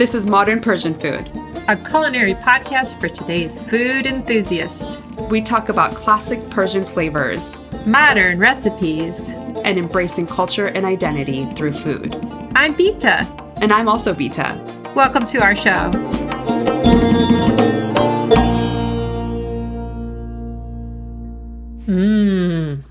This is Modern Persian Food, a culinary podcast for today's food enthusiast. We talk about classic Persian flavors, modern recipes, and embracing culture and identity through food. I'm Bita. And I'm also Bita. Welcome to our show.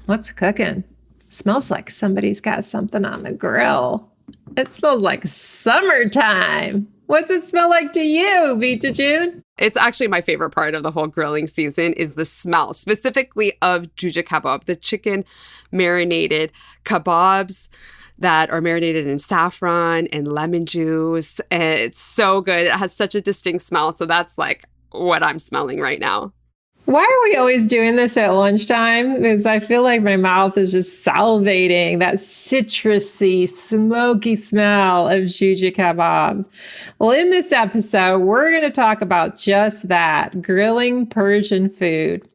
What's cooking? Smells like somebody's got something on the grill. It smells like summertime. What's it smell like to you, Vita June? It's actually my favorite part of the whole grilling season is the smell, specifically of juja kabob, the chicken marinated kabobs that are marinated in saffron and lemon juice. And it's so good. It has such a distinct smell. So that's like what I'm smelling right now. Why are we always doing this at lunchtime? Because I feel like my mouth is just salivating, that citrusy, smoky smell of juja kabob. Well, in this episode, we're going to talk about just that, grilling Persian food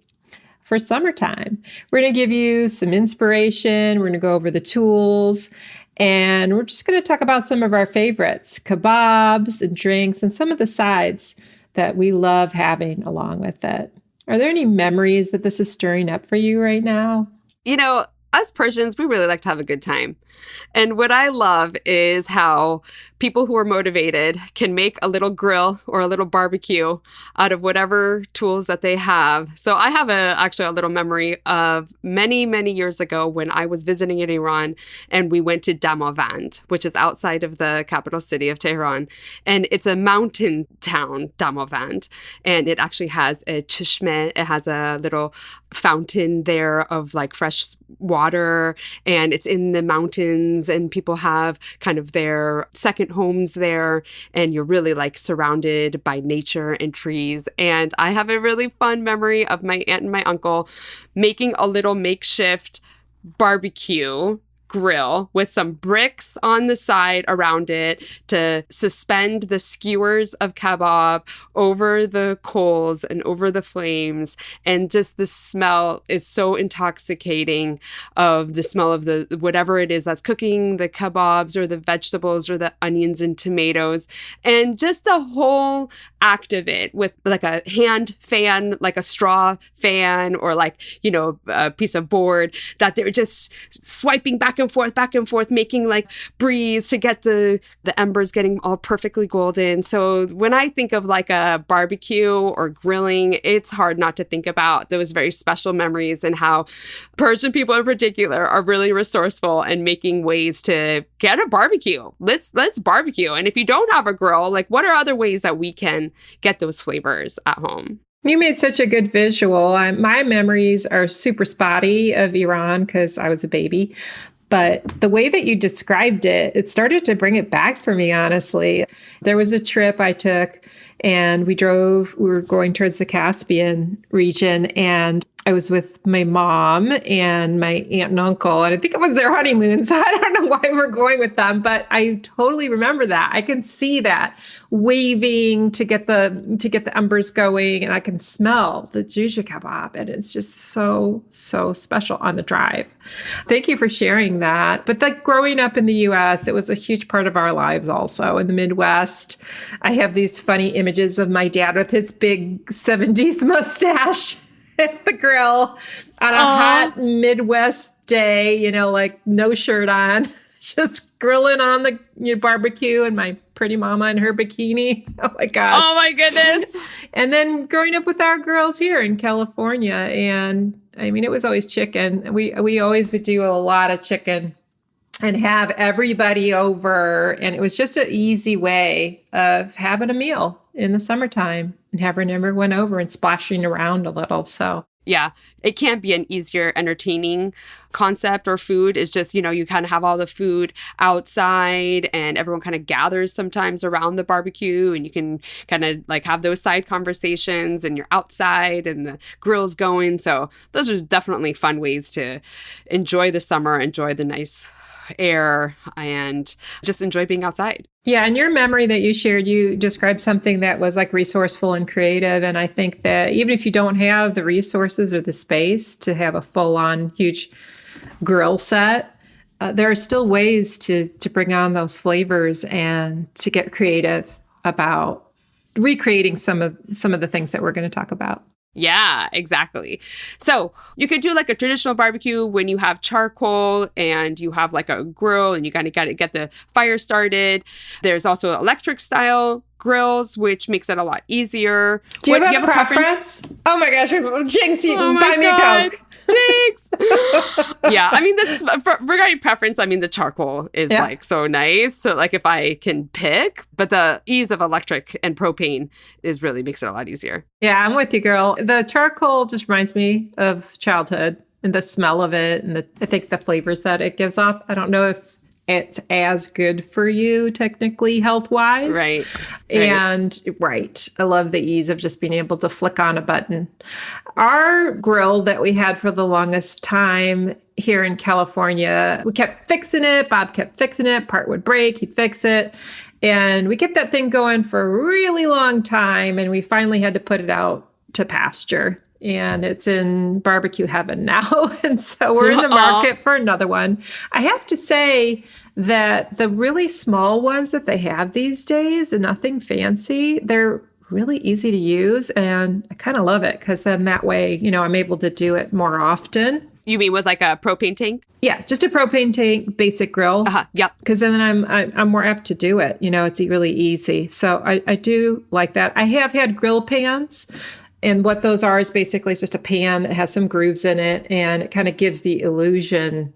for summertime. We're going to give you some inspiration. We're going to go over the tools. And we're just going to talk about some of our favorites, kabobs and drinks, and some of the sides that we love having along with it. Are there any memories that this is stirring up for you right now? You know, us Persians, we really like to have a good time. And what I love is how people who are motivated can make a little grill or a little barbecue out of whatever tools that they have. So I have actually a little memory of many, many years ago when I was visiting in Iran and we went to Damavand, which is outside of the capital city of Tehran. And it's a mountain town, Damavand. And it actually has a chishme. It has a little fountain there of like fresh water, and it's in the mountains, and people have kind of their second homes there, and you're really like surrounded by nature and trees. And I have a really fun memory of my aunt and my uncle making a little makeshift barbecue grill with some bricks on the side around it to suspend the skewers of kabob over the coals and over the flames. And just the smell is so intoxicating of the smell of the whatever it is that's cooking the kabobs or the vegetables or the onions and tomatoes. And just the whole act of it with like a hand fan, like a straw fan, or like, you know, a piece of board that they're just swiping back and forth, making like breeze to get the embers getting all perfectly golden. So when I think of like a barbecue or grilling, it's hard not to think about those very special memories and how Persian people in particular are really resourceful and making ways to get a barbecue. Let's barbecue. And if you don't have a grill, like what are other ways that we can get those flavors at home? You made such a good visual. My memories are super spotty of Iran because I was a baby. But the way that you described it, it started to bring it back for me, honestly. There was a trip I took and we were going towards the Caspian region, and I was with my mom and my aunt and uncle, and I think it was their honeymoon, so I don't know why we're going with them, but I totally remember that. I can see that waving to get the embers going, and I can smell the juja kabob, and it's just so, so special on the drive. Thank you for sharing that. But like growing up in the U.S., it was a huge part of our lives also. In the Midwest, I have these funny images of my dad with his big 70s mustache at the grill on a hot Midwest day, you know, like no shirt on, just grilling on the barbecue, and my pretty mama in her bikini. Oh my gosh. Oh my goodness. And then growing up with our girls here in California. And I mean, it was always chicken. We always would do a lot of chicken and have everybody over. And it was just an easy way of having a meal in the summertime and having everyone over and splashing around a little. So yeah, it can't be an easier, entertaining concept or food. It's just, you know, you kind of have all the food outside and everyone kind of gathers sometimes around the barbecue, and you can kind of like have those side conversations, and you're outside and the grill's going. So those are definitely fun ways to enjoy the summer, enjoy the nice air, and just enjoy being outside. Yeah, and your memory that you shared, you described something that was like resourceful and creative. And I think that even if you don't have the resources or the space to have a full-on huge grill set, there are still ways to bring on those flavors and to get creative about recreating some of the things that we're going to talk about. Yeah, exactly. So you could do like a traditional barbecue when you have charcoal and you have like a grill and you kind of got to get the fire started. There's also electric style grills, which makes it a lot easier. Do you have a preference? Oh my gosh, Jinx, you Oh buy me a Coke. Jinx. Yeah, I mean, regarding preference, I mean, the charcoal is like so nice. So like if I can pick, but the ease of electric and propane really makes it a lot easier. Yeah, I'm with you, girl. The charcoal just reminds me of childhood and the smell of it and I think the flavors that it gives off. I don't know if it's as good for you technically health-wise. Right. And I love the ease of just being able to flick on a button. Our grill that we had for the longest time here in California, we kept fixing it. Bob kept fixing it. Part would break, he'd fix it. And we kept that thing going for a really long time. And we finally had to put it out to pasture. And it's in barbecue heaven now. And so we're in the market for another one. I have to say that the really small ones that they have these days, and nothing fancy, they're really easy to use. And I kind of love it because then that way, I'm able to do it more often. You mean with like a propane tank? Yeah, just a propane tank, basic grill. Yep. Because then I'm more apt to do it. It's really easy. So I do like that. I have had grill pans. And what those are is basically just a pan that has some grooves in it. And it kind of gives the illusion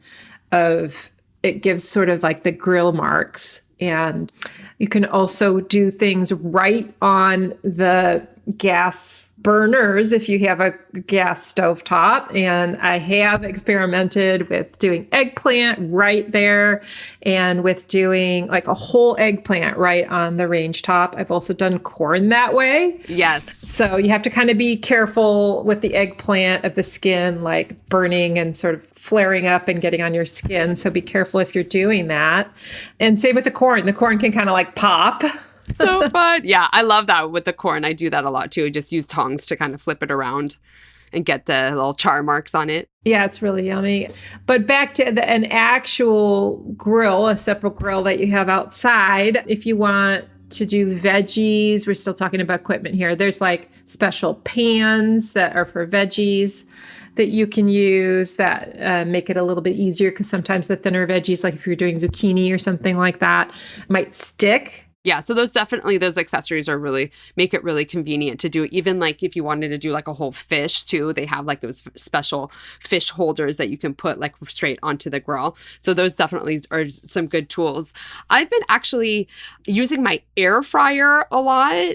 it gives sort of like the grill marks. And you can also do things right on the gas burners if you have a gas stovetop. And I have experimented with doing eggplant right there and with doing like a whole eggplant right on the range top. I've also done corn that way. Yes. So you have to kind of be careful with the eggplant of the skin, like burning and sort of flaring up and getting on your skin. So be careful if you're doing that. And same with the corn. The corn can kind of like pop. So fun. Yeah, I love that with the corn. I do that a lot too. I just use tongs to kind of flip it around and get the little char marks on it. Yeah, it's really yummy. But back to an actual grill, a separate grill that you have outside. If you want to do veggies, we're still talking about equipment here. There's like special pans that are for veggies that you can use that make it a little bit easier because sometimes the thinner veggies, like if you're doing zucchini or something like that, might stick. Yeah, so those accessories are make it really convenient to do. Even like if you wanted to do like a whole fish too, they have like those special fish holders that you can put like straight onto the grill. So those definitely are some good tools. I've been actually using my air fryer a lot,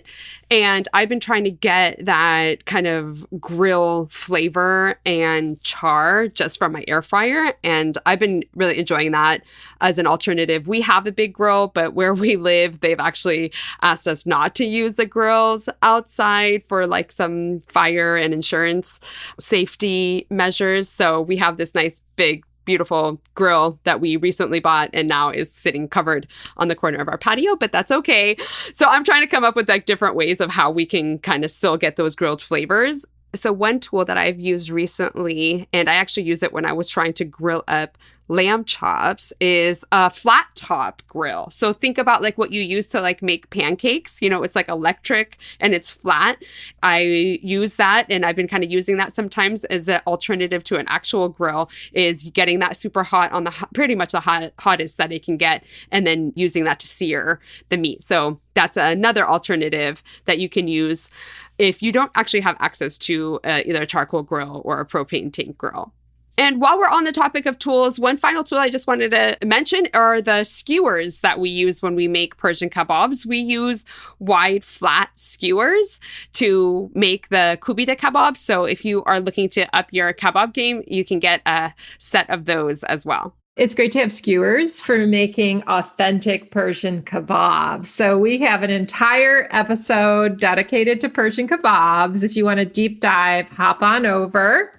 and I've been trying to get that kind of grill flavor and char just from my air fryer. And I've been really enjoying that as an alternative. We have a big grill, but where we live, they've actually asked us not to use the grills outside for like some fire and insurance safety measures. So we have this nice big beautiful grill that we recently bought and now is sitting covered on the corner of our patio, but that's okay. So I'm trying to come up with like different ways of how we can kind of still get those grilled flavors. So one tool that I've used recently, and I actually use it when I was trying to grill up lamb chops, is a flat top grill. So think about like what you use to like make pancakes. It's like electric and it's flat. I use that, and I've been kind of using that sometimes as an alternative to an actual grill, is getting that super hot on pretty much the hottest that it can get, and then using that to sear the meat. So that's another alternative that you can use if you don't actually have access to either a charcoal grill or a propane tank grill. And while we're on the topic of tools, one final tool I just wanted to mention are the skewers that we use when we make Persian kabobs. We use wide, flat skewers to make the koobideh kabob. So if you are looking to up your kabob game, you can get a set of those as well. It's great to have skewers for making authentic Persian kebabs. So we have an entire episode dedicated to Persian kebabs. If you want a deep dive, hop on over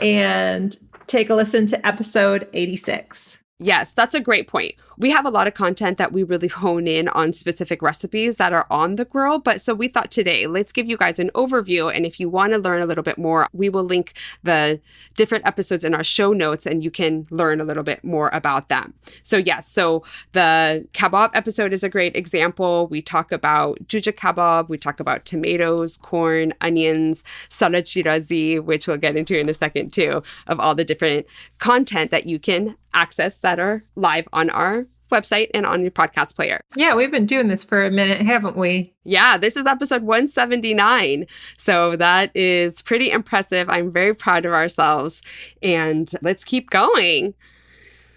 and take a listen to episode 86. Yes, that's a great point. We have a lot of content that we really hone in on specific recipes that are on the grill. But so we thought today, let's give you guys an overview. And if you want to learn a little bit more, we will link the different episodes in our show notes and you can learn a little bit more about them. So yes, so the kabob episode is a great example. We talk about juja kabob, we talk about tomatoes, corn, onions, salad shirazi, which we'll get into in a second too, of all the different content that you can access that are live on our website and on your podcast player. Yeah, we've been doing this for a minute, haven't we? Yeah, this is episode 179. So that is pretty impressive. I'm very proud of ourselves. And let's keep going.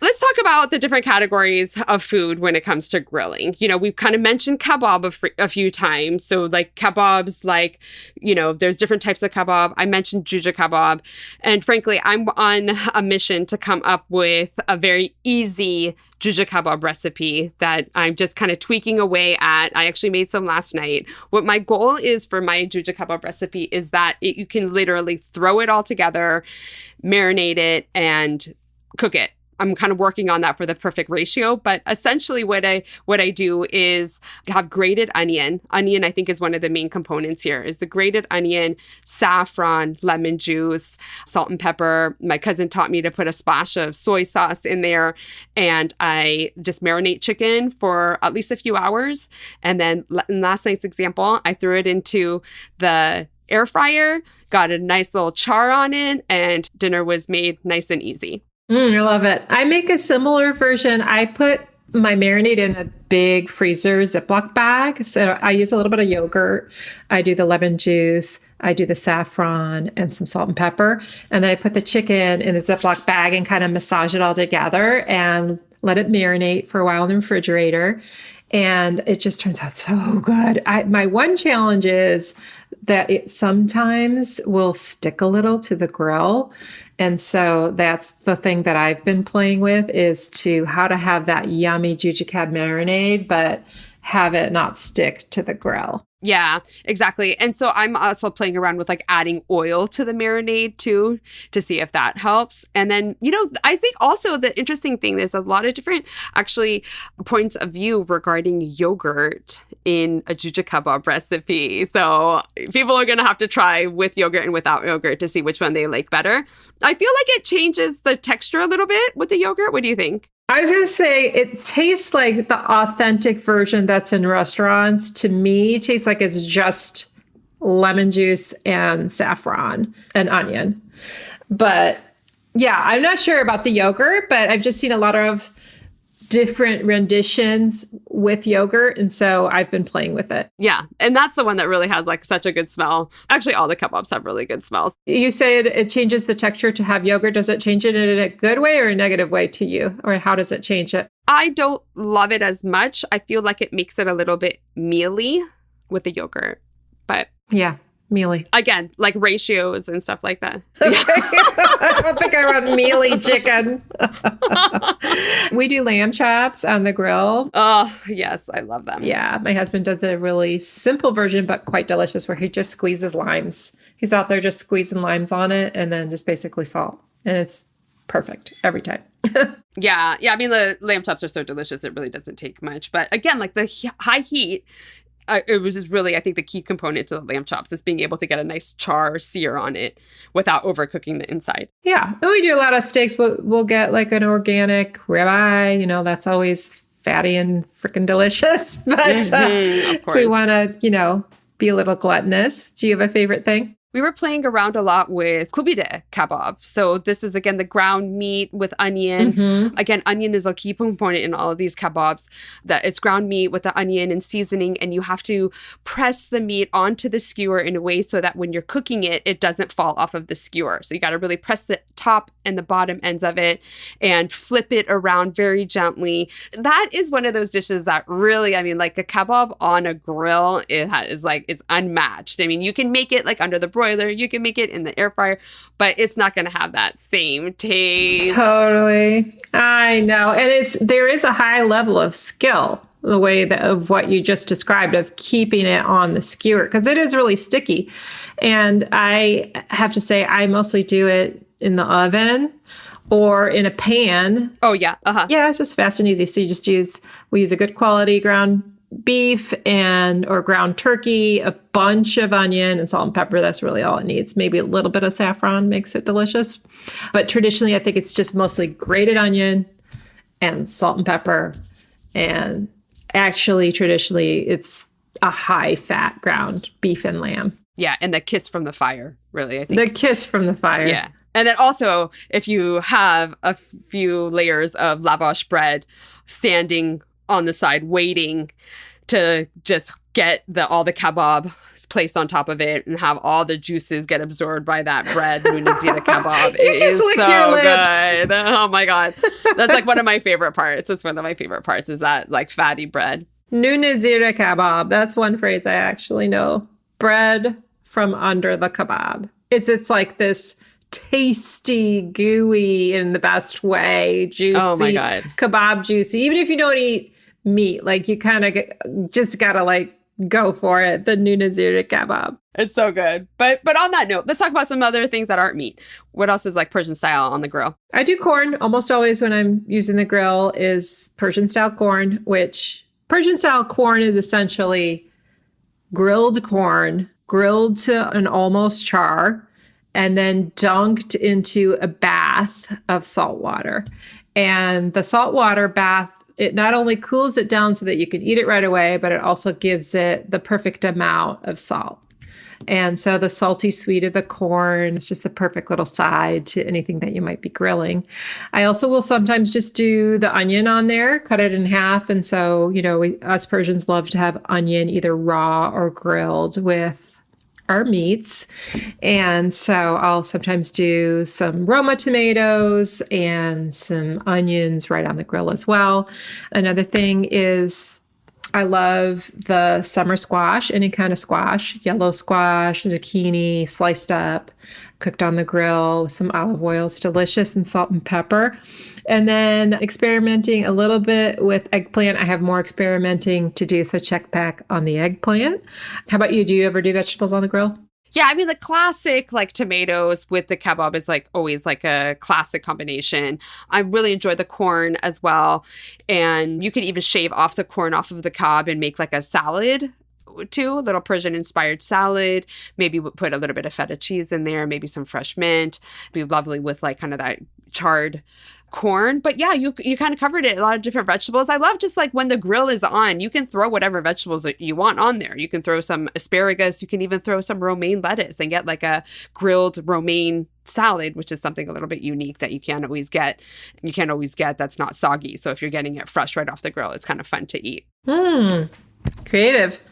Let's talk about the different categories of food when it comes to grilling. You know, we've kind of mentioned kabob a few times. So like kabobs, like, you know, there's different types of kabob. I mentioned juja kabob. And frankly, I'm on a mission to come up with a very easy juja kabob recipe that I'm just kind of tweaking away at. I actually made some last night. What my goal is for my juja kabob recipe is that you can literally throw it all together, marinate it, and cook it. I'm kind of working on that for the perfect ratio, but essentially what I do is have grated onion. Onion, I think, is one of the main components here, is the grated onion, saffron, lemon juice, salt and pepper. My cousin taught me to put a splash of soy sauce in there, and I just marinate chicken for at least a few hours. And then in last night's example, I threw it into the air fryer, got a nice little char on it, and dinner was made nice and easy. I love it. I make a similar version. I put my marinade in a big freezer Ziploc bag. So I use a little bit of yogurt. I do the lemon juice. I do the saffron and some salt and pepper. And then I put the chicken in the Ziploc bag and kind of massage it all together and let it marinate for a while in the refrigerator. And it just turns out so good. My one challenge is that it sometimes will stick a little to the grill. And so that's the thing that I've been playing with, is how to have that yummy jujikad marinade, but have it not stick to the grill. Yeah, exactly. And so I'm also playing around with like adding oil to the marinade too, to see if that helps. And then, you know, I think also the interesting thing, there's a lot of different actually points of view regarding yogurt in a juja kabob recipe. So people are going to have to try with yogurt and without yogurt to see which one they like better. I feel like it changes the texture a little bit with the yogurt. What do you think? I was going to say, it tastes like the authentic version that's in restaurants. To me, it tastes like it's just lemon juice and saffron and onion. But yeah, I'm not sure about the yogurt, but I've just seen a lot of different renditions with yogurt. And so I've been playing with it. Yeah. And that's the one that really has like such a good smell. Actually, all the kabobs have really good smells. You say it changes the texture to have yogurt. Does it change it in a good way or a negative way to you? Or how does it change it? I don't love it as much. I feel like it makes it a little bit mealy with the yogurt. But yeah, mealy. Again, like ratios and stuff like that. Okay. I don't think I want mealy chicken. We do lamb chops on the grill. Oh, yes. I love them. Yeah. My husband does a really simple version, but quite delicious, where he just squeezes limes. He's out there just squeezing limes on it and then just basically salt. And it's perfect every time. Yeah. I mean, the lamb chops are so delicious. It really doesn't take much. But again, like the high heat, it was just really, I think, the key component to the lamb chops is being able to get a nice char sear on it without overcooking the inside. Yeah. And we do a lot of steaks. We'll get like an organic ribeye. You know, that's always fatty and freaking delicious. But of course, if we want to, be a little gluttonous. Do you have a favorite thing? We were playing around a lot with koobideh kabob. So this is, again, the ground meat with onion. Mm-hmm. Again, onion is a key component in all of these kabobs. That it's ground meat with the onion and seasoning, and you have to press the meat onto the skewer in a way so that when you're cooking it, it doesn't fall off of the skewer. So you got to really press the top and the bottom ends of it and flip it around very gently. That is one of those dishes that really, I mean, like a kabob on a grill, it's unmatched. I mean, you can make it like under the broiler, you can make it in the air fryer, but it's not going to have that same taste. Totally. I know. And there is a high level of skill, the way of what you just described, of keeping it on the skewer, because it is really sticky. And I have to say, I mostly do it in the oven, or in a pan. Oh, yeah. Uh-huh. Yeah, it's just fast and easy. So we use a good quality ground beef or ground turkey, a bunch of onion and salt and pepper. That's really all it needs. Maybe a little bit of saffron makes it delicious. But traditionally, I think it's just mostly grated onion and salt and pepper. And actually, traditionally, it's a high fat ground beef and lamb. Yeah. And the kiss from the fire, really, I think. The kiss from the fire. Yeah. And then also, if you have a few layers of lavash bread standing on the side waiting to just get all the kabob placed on top of it and have all the juices get absorbed by that bread, nunezira kabob. You just licked your lips. Good. Oh my God. That's like one of my favorite parts. It's one of my favorite parts is that like fatty bread. Nunezira kabob. That's one phrase I actually know. Bread from under the kabob. It's like this tasty, gooey in the best way, juicy. Oh my God. Kabob juicy. Even if you don't eat meat, like you kind of just gotta like go for it. The nunezira kabob. It's so good. But on that note, let's talk about some other things that aren't meat. What else is like Persian style on the grill? I do corn almost always when I'm using the grill is Persian style corn, which Persian style corn is essentially grilled corn, grilled to an almost char, and then dunked into a bath of salt water. And the salt water bath, it not only cools it down so that you can eat it right away, but it also gives it the perfect amount of salt. And so the salty sweet of the corn is just the perfect little side to anything that you might be grilling. I also will sometimes just do the onion on there, cut it in half. And so, us Persians love to have onion either raw or grilled with our meats. And so I'll sometimes do some Roma tomatoes and some onions right on the grill as well. Another thing is I love the summer squash, any kind of squash, yellow squash, zucchini, sliced up, cooked on the grill with some olive oil. It's delicious, and salt and pepper. And then experimenting a little bit with eggplant. I have more experimenting to do, so check back on the eggplant. How about you? Do you ever do vegetables on the grill? Yeah, I mean, the classic like tomatoes with the kabob is like always like a classic combination. I really enjoy the corn as well. And you could even shave off the corn off of the cob and make like a salad too, a little Persian inspired salad. Maybe put a little bit of feta cheese in there, maybe some fresh mint. It'd be lovely with like kind of that charred corn. But yeah, you kind of covered it. A lot of different vegetables. I love just like when the grill is on, you can throw whatever vegetables that you want on there. You can throw some asparagus. You can even throw some romaine lettuce and get like a grilled romaine salad, which is something a little bit unique that you can't always get. You can't always get that's not soggy. So if you're getting it fresh right off the grill, it's kind of fun to eat. Creative.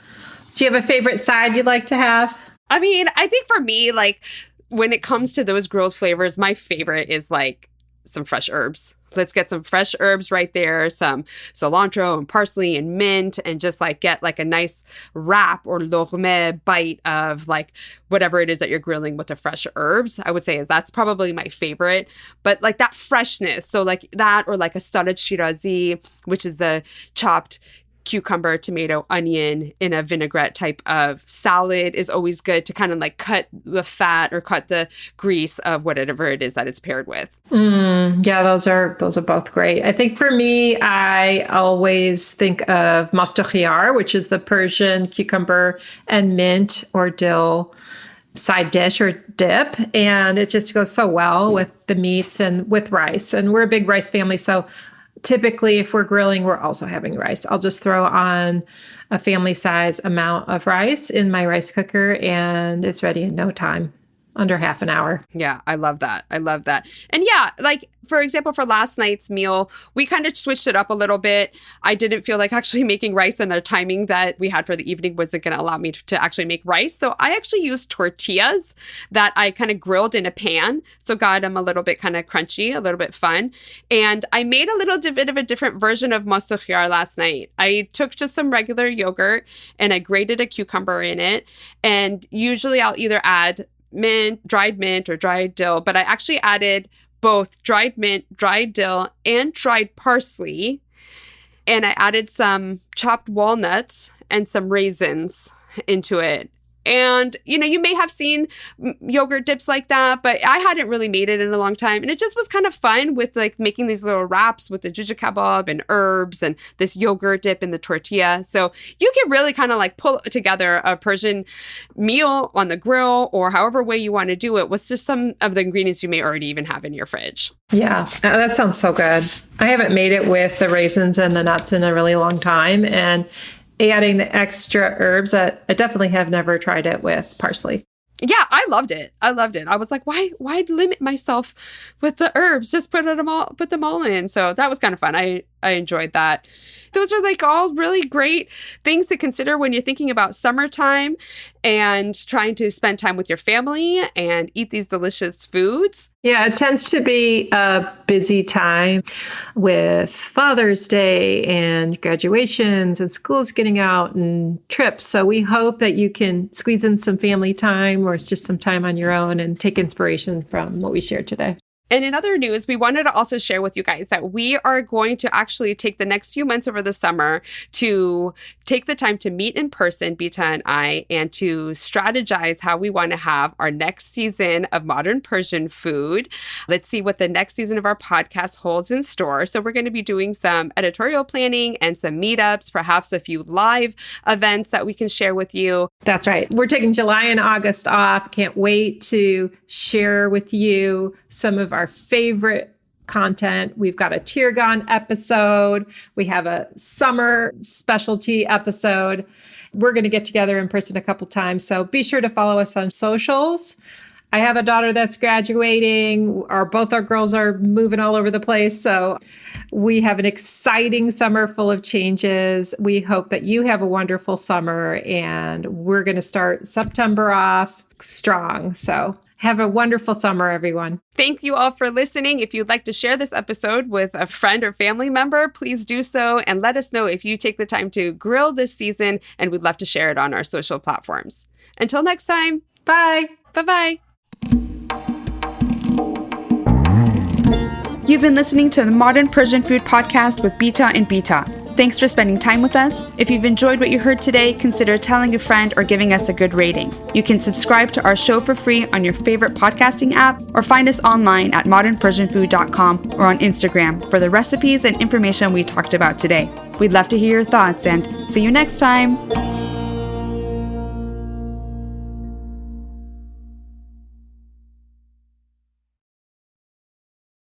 Do you have a favorite side you'd like to have? I mean, I think for me, like when it comes to those grilled flavors, my favorite is like some fresh herbs. Let's get some fresh herbs right there, some cilantro and parsley and mint, and just like get like a nice wrap or lokme bite of like whatever it is that you're grilling with the fresh herbs. I would say that's probably my favorite, but like that freshness. So like that, or like a studded shirazi, which is the chopped cucumber, tomato, onion in a vinaigrette type of salad is always good to kind of like cut the fat or cut the grease of whatever it is that it's paired with. Yeah, those are both great. I think for me, I always think of masta khiyar, which is the Persian cucumber and mint or dill side dish or dip. And it just goes so well with the meats and with rice. And we're a big rice family, so typically, if we're grilling, we're also having rice. I'll just throw on a family size amount of rice in my rice cooker and it's ready in no time, under half an hour. Yeah, I love that. I love that. And yeah, like, for example, for last night's meal, we kind of switched it up a little bit. I didn't feel like actually making rice, and the timing that we had for the evening wasn't going to allow me to actually make rice. So I actually used tortillas that I kind of grilled in a pan. So got them a little bit kind of crunchy, a little bit fun. And I made a little bit of a different version of masta khiyar last night. I took just some regular yogurt and I grated a cucumber in it. And usually I'll either add dried mint or dried dill, but I actually added both dried mint, dried dill, and dried parsley. And I added some chopped walnuts and some raisins into it. And, you may have seen yogurt dips like that, but I hadn't really made it in a long time. And it just was kind of fun with like making these little wraps with the juju kabob and herbs and this yogurt dip in the tortilla. So you can really kind of like pull together a Persian meal on the grill or however way you want to do it with just some of the ingredients you may already even have in your fridge. Yeah, that sounds so good. I haven't made it with the raisins and the nuts in a really long time. And adding the extra herbs, I definitely have never tried it with parsley. Yeah, I loved it. I was like, why limit myself with the herbs? Just put them all in. So that was kind of fun. I enjoyed that. Those are like all really great things to consider when you're thinking about summertime and trying to spend time with your family and eat these delicious foods. Yeah, it tends to be a busy time with Father's Day and graduations and schools getting out and trips. So we hope that you can squeeze in some family time or it's just some time on your own and take inspiration from what we shared today. And in other news, we wanted to also share with you guys that we are going to actually take the next few months over the summer to take the time to meet in person, Bita and I, and to strategize how we want to have our next season of Modern Persian Food. Let's see what the next season of our podcast holds in store. So we're going to be doing some editorial planning and some meetups, perhaps a few live events that we can share with you. That's right. We're taking July and August off. Can't wait to share with you some of our favorite content. We've got a Tirgan episode. We have a summer specialty episode. We're going to get together in person a couple times. So be sure to follow us on socials. I have a daughter that's graduating. Both our girls are moving all over the place. So we have an exciting summer full of changes. We hope that you have a wonderful summer, and we're going to start September off strong. So have a wonderful summer, everyone. Thank you all for listening. If you'd like to share this episode with a friend or family member, please do so. And let us know if you take the time to grill this season, and we'd love to share it on our social platforms. Until next time. Bye. Bye-bye. You've been listening to the Modern Persian Food Podcast with Bita and Bita. Thanks for spending time with us. If you've enjoyed what you heard today, consider telling a friend or giving us a good rating. You can subscribe to our show for free on your favorite podcasting app or find us online at modernpersianfood.com or on Instagram for the recipes and information we talked about today. We'd love to hear your thoughts and see you next time.